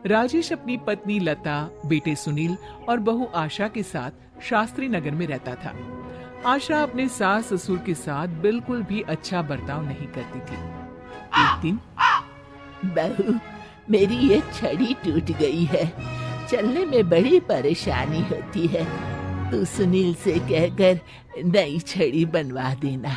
राजेश अपनी पत्नी लता, बेटे सुनील और बहू आशा के साथ शास्त्री नगर में रहता था। आशा अपने सास ससुर के साथ बिल्कुल भी अच्छा बर्ताव नहीं करती थी। एक दिन, बहू, मेरी ये छड़ी टूट गई है, चलने में बड़ी परेशानी होती है। तू सुनील से कहकर नई छड़ी बनवा देना।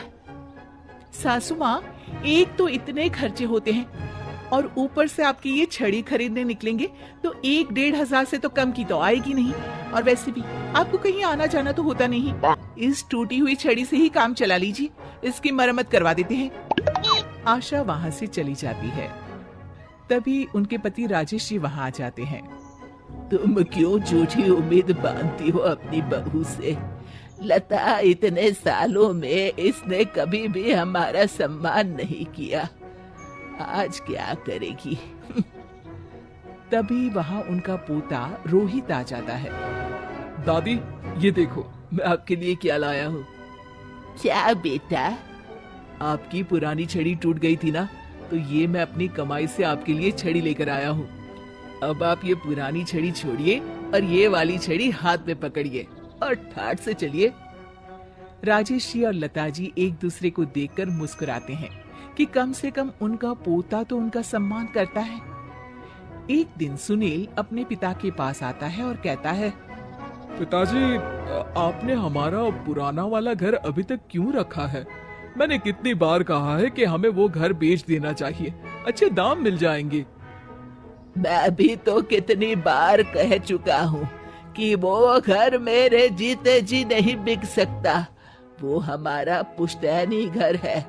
सासू माँ, एक तो इतने खर्चे होते हैं और ऊपर से आपकी ये छड़ी खरीदने निकलेंगे तो 1-1.5 हजार से तो कम की तो आएगी नहीं। और वैसे भी आपको कहीं आना जाना तो होता नहीं। इस टूटी हुई छड़ी से ही काम चला लीजिए, इसकी मरम्मत करवा देते हैं। आशा वहाँ से चली जाती है। तभी उनके पति राजेश जी वहाँ आ जाते हैं। तुम क्यों झूठी उम्मीद बांधती हो अपनी बहू से? लता इतने सालों में इसने कभी भी हमारा सम्मान नहीं किया, आज क्या करेगी? तभी वहाँ उनका पोता रोहित आ जाता है। दादी, ये देखो मैं आपके लिए क्या लाया हूँ। क्या बेटा? आपकी पुरानी छड़ी टूट गई थी ना, तो ये मैं अपनी कमाई से आपके लिए छड़ी लेकर आया हूँ। अब आप ये पुरानी छड़ी छोड़िए और ये वाली छड़ी हाथ में पकड़िए और ठाठ से चलिए। राजेश जी और लता जी एक दूसरे को देखकर मुस्कुराते हैं कि कम से कम उनका पोता तो उनका सम्मान करता है। एक दिन सुनील अपने पिता के पास आता है और कहता है, पिताजी, आपने हमारा पुराना वाला घर अभी तक क्यों रखा है? मैंने कितनी बार कहा है कि हमें वो घर बेच देना चाहिए, अच्छे दाम मिल जाएंगे। मैं भी तो कितनी बार कह चुका हूँ कि वो घर मेरे जीते जी नहीं बिक सकता। वो हमारा पुश्तैनी घर है।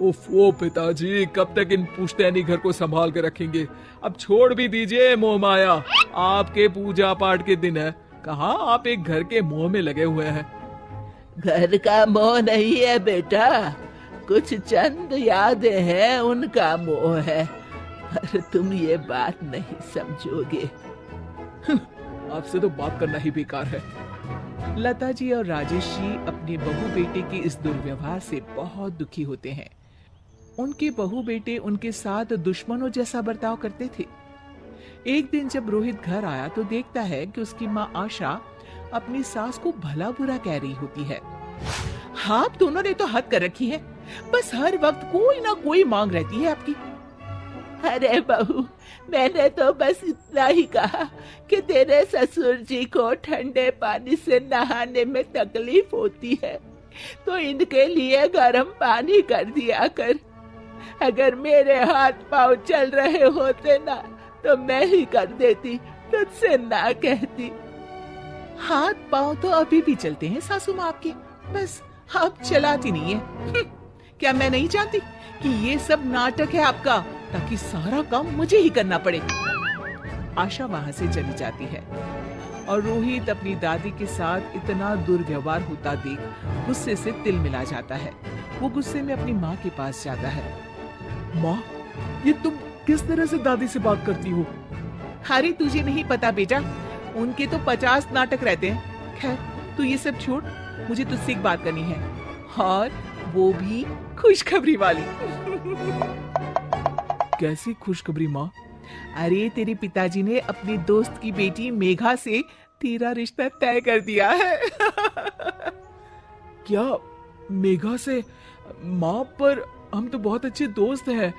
ओफो पिताजी, कब तक इन पुश्तैनी घर को संभाल के रखेंगे? अब छोड़ भी दीजिए मोह माया। आपके पूजा पाठ के दिन है, कहाँ आप एक घर के मोह में लगे हुए हैं। घर का मोह नहीं है बेटा, कुछ चंद यादें हैं, उनका मोह है। पर तुम ये बात नहीं समझोगे। आपसे तो बात करना ही बेकार है। लता जी और राजेश जी अपने बहू बेटे के इस दुर्व्यवहार से बहुत दुखी होते हैं। उनके बहू बेटे उनके साथ दुश्मनों जैसा बर्ताव करते थे। एक दिन जब रोहित घर आया तो देखता है कि उसकी माँ आशा अपनी सास को भला बुरा कह रही होती है। आप दोनों ने तो हद कर रखी है, बस हर वक्त कोई ना कोई मांग रहती है आपकी। अरे बहू, मैंने तो बस इतना ही कहा कि तेरे ससुर जी को ठंडे पानी से नहाने में तकलीफ होती है, तो इनके लिए गर्म पानी कर दिया कर। अगर मेरे हाथ पांव चल रहे होते ना तो मैं ही कर देती, तुझसे ना कहती। हाथ पांव तो अभी भी चलते हैं सासू माँ आपके, बस आप चलाती नहीं है। क्या मैं नहीं जानती कि ये सब नाटक है आपका, ताकि सारा काम मुझे ही करना पड़े। आशा वहां से चली जाती है और रोहित अपनी दादी के साथ इतना दुर्व्यवहार होता देख गुस्से से तिल मिला जाता है। वो गुस्से में अपनी माँ के पास जाता है। माँ, ये तुम किस तरह से दादी से बात करती हो? अरे तुझे नहीं पता बेटा, उनके तो 50 नाटक रहते हैं। खैर तू ये सब छोड़, मुझे तुझसे एक बात करनी है, और वो भी खुशखबरी वाली। कैसी खुशखबरी माँ? अरे तेरे पिताजी ने अपनी दोस्त की बेटी मेघा से तेरा रिश्ता तय कर दिया है। क्या मेघा से? माँ, पर हम तो बहुत अच्छे दोस्त हैं।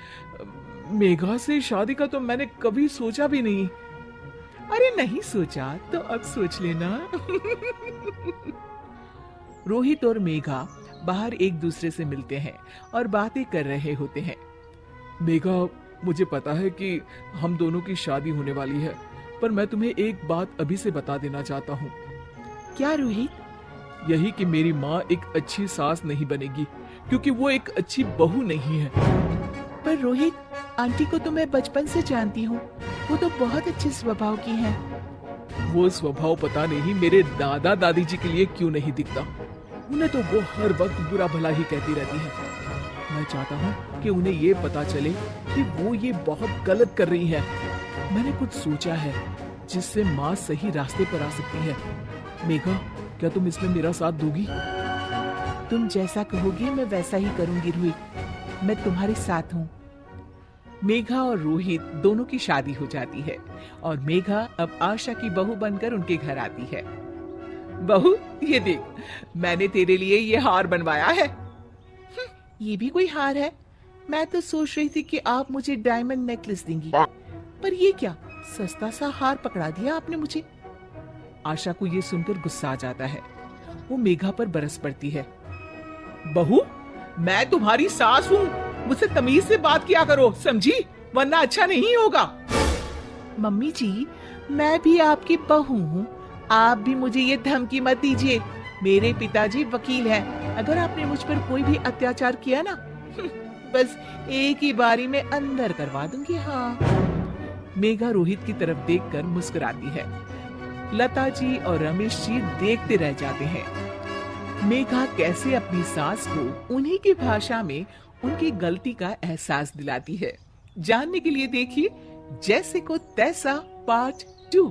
मेघा से शादी का तो मैंने कभी सोचा भी नहीं। अरे नहीं सोचा तो अब सोच लेना। रोहित और मेघा बाहर एक दूसरे से मिलते हैं और बातें कर रहे होते हैं। मेघा, मुझे पता है कि हम दोनों की शादी होने वाली है, पर मैं तुम्हें एक बात अभी से बता देना चाहता हूँ। क्या रोहित? यही कि मेरी माँ एक अच्छी सास नहीं बनेगी, क्योंकि वो एक अच्छी बहू नहीं है। पर रोहित, आंटी को तो मैं बचपन से जानती हूँ, वो तो बहुत अच्छे स्वभाव की हैं। वो स्वभाव पता नहीं मेरे दादा दादी जी के लिए क्यों नहीं दिखता। उन्हें तो वो हर वक्त बुरा भला ही कहती रहती है। मैं चाहता हूँ कि उन्हें ये पता चले कि वो ये बहुत गलत कर रही है। मैंने कुछ सोचा है जिससे माँ सही रास्ते पर आ सकती है। मेघा, क्या तुम इसमें मेरा साथ दोगी? तुम जैसा कहोगे मैं वैसा ही करूंगी रोहित, मैं तुम्हारे साथ हूँ। मेघा और रोहित दोनों की शादी हो जाती है और मेघा अब आशा की बहू बनकर उनके घर आती है। बहू, ये देख, मैंने तेरे लिए ये हार बनवाया है। ये भी कोई हार है? मैं तो सोच रही थी कि आप मुझे डायमंड नेकलेस देंगी, पर ये क्या सस्ता सा हार पकड़ा दिया आपने मुझे। आशा को ये सुनकर गुस्सा आ जाता है। वो मेघा पर बरस पड़ती है। बहू, मैं तुम्हारी सास हूँ, मुझसे तमीज से बात किया करो, समझी? वरना अच्छा नहीं होगा। मम्मी जी, मैं भी आपकी बहू हूँ, आप भी मुझे ये धमकी मत दीजिए। मेरे पिताजी वकील हैं, अगर आपने मुझ पर कोई भी अत्याचार किया ना, बस एक ही बारी में अंदर करवा दूंगी। हाँ। मेघा रोहित की तरफ देखकर मुस्कुराती है। लता जी और रमेश जी देखते रह जाते हैं। मेघा कैसे अपनी सास को उन्हीं की भाषा में उनकी गलती का एहसास दिलाती है। जानने के लिए देखिए जैसे को तैसा पार्ट 2।